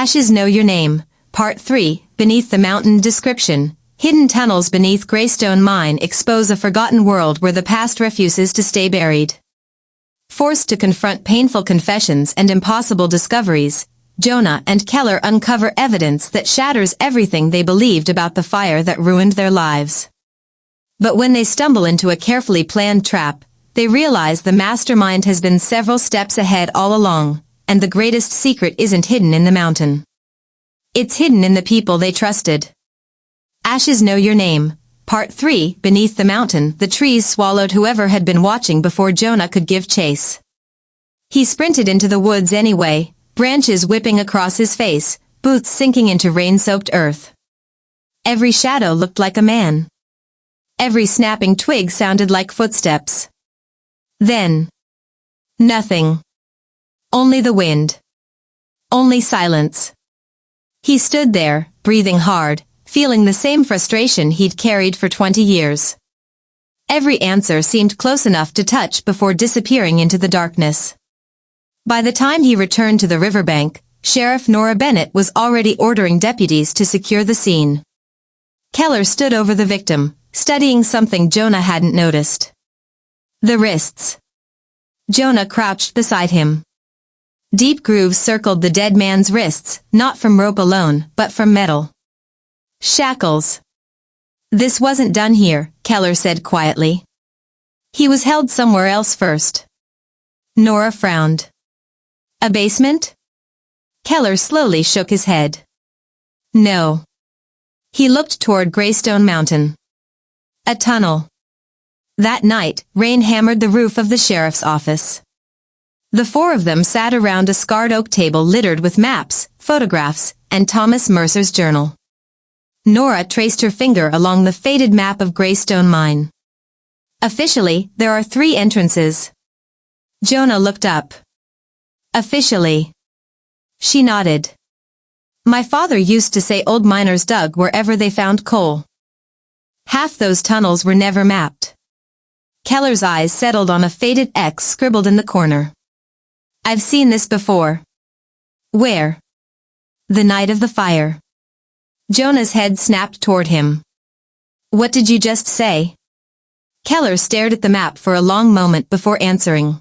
Ashes Know Your Name, Part 3, Beneath the Mountain. Description: hidden tunnels beneath Greystone Mine expose a forgotten world where the past refuses to stay buried. Forced to confront painful confessions and impossible discoveries, Jonah and Keller uncover evidence that shatters everything they believed about the fire that ruined their lives. But when they stumble into a carefully planned trap, they realize the mastermind has been several steps ahead all along, and the greatest secret isn't hidden in the mountain. It's hidden in the people they trusted. Ashes Know Your Name, Part 3, Beneath the Mountain. The trees swallowed whoever had been watching before Jonah could give chase. He sprinted into the woods anyway, branches whipping across his face, boots sinking into rain-soaked earth. Every shadow looked like a man. Every snapping twig sounded like footsteps. Then, nothing. Only the wind. Only silence. He stood there, breathing hard, feeling the same frustration he'd carried for 20 years. Every answer seemed close enough to touch before disappearing into the darkness. By the time he returned to the riverbank, Sheriff Nora Bennett was already ordering deputies to secure the scene. Keller stood over the victim, studying something Jonah hadn't noticed. The wrists. Jonah crouched beside him. Deep grooves circled the dead man's wrists, not from rope alone, but from metal. Shackles. This wasn't done here, Keller said quietly. He was held somewhere else first. Nora frowned. A basement? Keller slowly shook his head. No. He looked toward Greystone Mountain. A tunnel. That night, rain hammered the roof of the sheriff's office. The four of them sat around a scarred oak table littered with maps, photographs, and Thomas Mercer's journal. Nora traced her finger along the faded map of Greystone Mine. Officially, there are 3 entrances. Jonah looked up. Officially. She nodded. My father used to say old miners dug wherever they found coal. Half those tunnels were never mapped. Keller's eyes settled on a faded X scribbled in the corner. I've seen this before. Where? The night of the fire. Jonah's head snapped toward him. What did you just say? Keller stared at the map for a long moment before answering.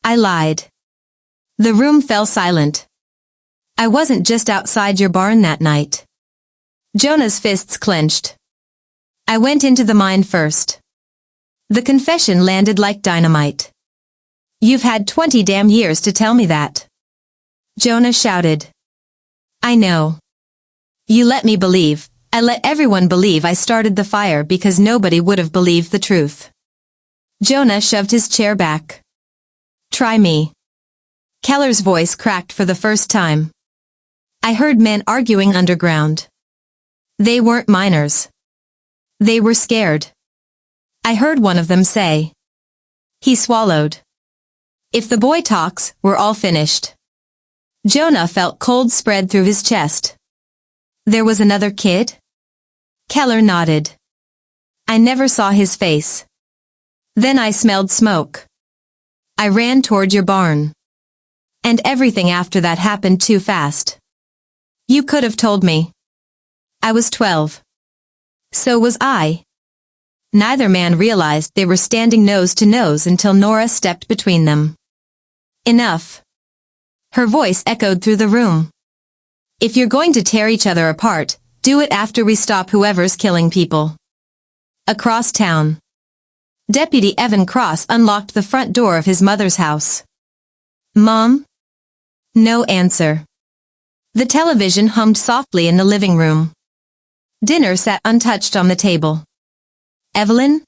I lied. The room fell silent. I wasn't just outside your barn that night. Jonah's fists clenched. I went into the mine first. The confession landed like dynamite. You've had 20 damn years to tell me that. Jonah shouted. I know. You let me believe. I let everyone believe I started the fire because nobody would have believed the truth. Jonah shoved his chair back. Try me. Keller's voice cracked for the first time. I heard men arguing underground. They weren't miners. They were scared. I heard one of them say. He swallowed. If the boy talks, we're all finished. Jonah felt cold spread through his chest. There was another kid? Keller nodded. I never saw his face. Then I smelled smoke. I ran toward your barn. And everything after that happened too fast. You could have told me. I was 12. So was I. Neither man realized they were standing nose to nose until Nora stepped between them. Enough. Her voice echoed through the room. If you're going to tear each other apart, do it after we stop whoever's killing people. Across town. Deputy Evan Cross unlocked the front door of his mother's house. Mom? No answer. The television hummed softly in the living room. Dinner sat untouched on the table. Evelyn?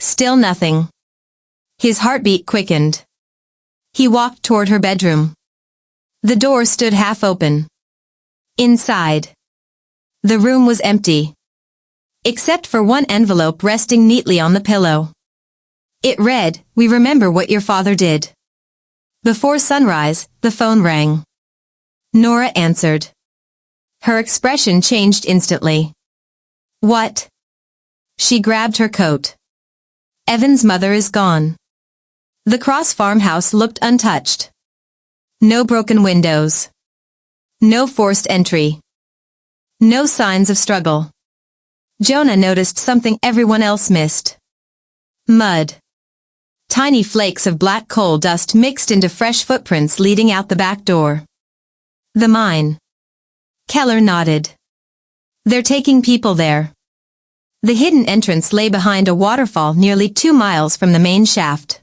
Still nothing. His heartbeat quickened. He walked toward her bedroom. The door stood half open. Inside. The room was empty. Except for one envelope resting neatly on the pillow. It read, We remember what your father did. Before sunrise, the phone rang. Nora answered. Her expression changed instantly. What? She grabbed her coat. Evan's mother is gone. The Cross farmhouse looked untouched. No broken windows. No forced entry. No signs of struggle. Jonah noticed something everyone else missed. Mud. Tiny flakes of black coal dust mixed into fresh footprints leading out the back door. The mine. Keller nodded. They're taking people there. The hidden entrance lay behind a waterfall nearly 2 miles from the main shaft.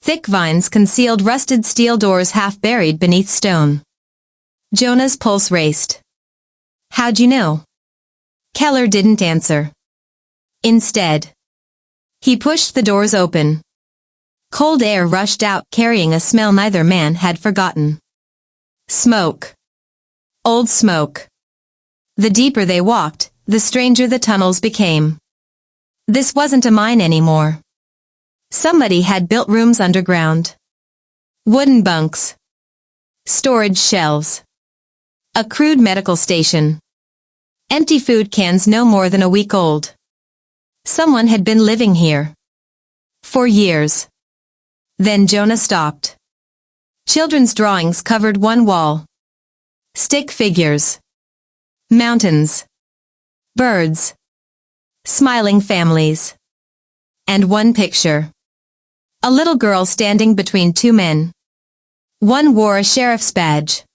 Thick vines concealed rusted steel doors half buried beneath stone. Jonah's pulse raced. How'd you know? Keller didn't answer. Instead, he pushed the doors open. Cold air rushed out carrying a smell neither man had forgotten. Smoke. Old smoke. The deeper they walked, the stranger the tunnels became. This wasn't a mine anymore. Somebody had built rooms underground. Wooden bunks. Storage shelves. A crude medical station. Empty food cans no more than a week old. Someone had been living here. For years. Then Jonah stopped. Children's drawings covered one wall. Stick figures. Mountains. Birds. Smiling families. And one picture. A little girl standing between 2 men. One wore a sheriff's badge.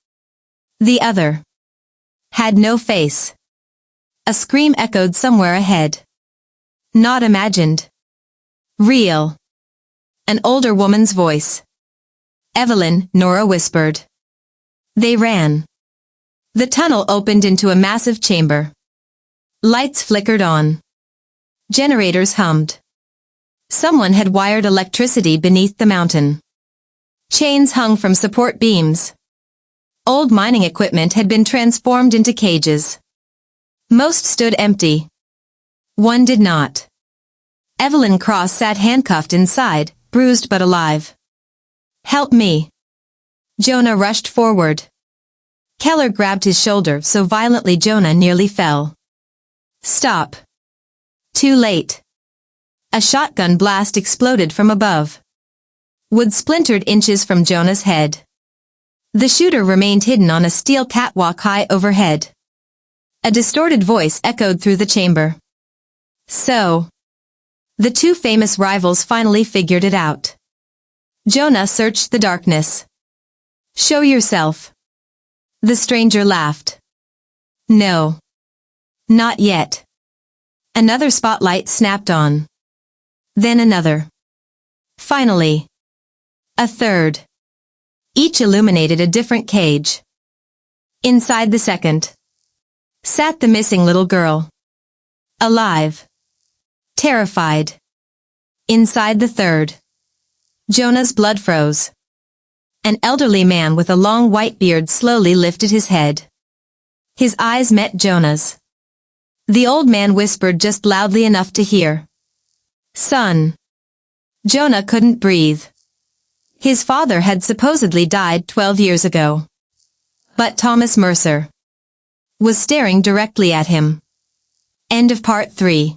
The other had no face. A scream echoed somewhere ahead. Not imagined. Real. An older woman's voice. Evelyn, Nora whispered. They ran. The tunnel opened into a massive chamber. Lights flickered on. Generators hummed. Someone had wired electricity beneath the mountain. Chains hung from support beams. Old mining equipment had been transformed into cages. Most stood empty. One did not. Evelyn Cross sat handcuffed inside, bruised but alive. Help me. Jonah rushed forward. Keller grabbed his shoulder so violently Jonah nearly fell. Stop. Too late. A shotgun blast exploded from above. Wood splintered inches from Jonah's head. The shooter remained hidden on a steel catwalk high overhead. A distorted voice echoed through the chamber. So. The 2 famous rivals finally figured it out. Jonah searched the darkness. Show yourself. The stranger laughed. No. Not yet. Another spotlight snapped on. Then another. Finally. A third. Each illuminated a different cage. Inside the second sat the missing little girl. Alive. Terrified. Inside the third. Jonah's blood froze. An elderly man with a long white beard slowly lifted his head. His eyes met Jonah's. The old man whispered just loudly enough to hear. Son. Jonah couldn't breathe. His father had supposedly died 12 years ago. But Thomas Mercer was staring directly at him. End of part 3.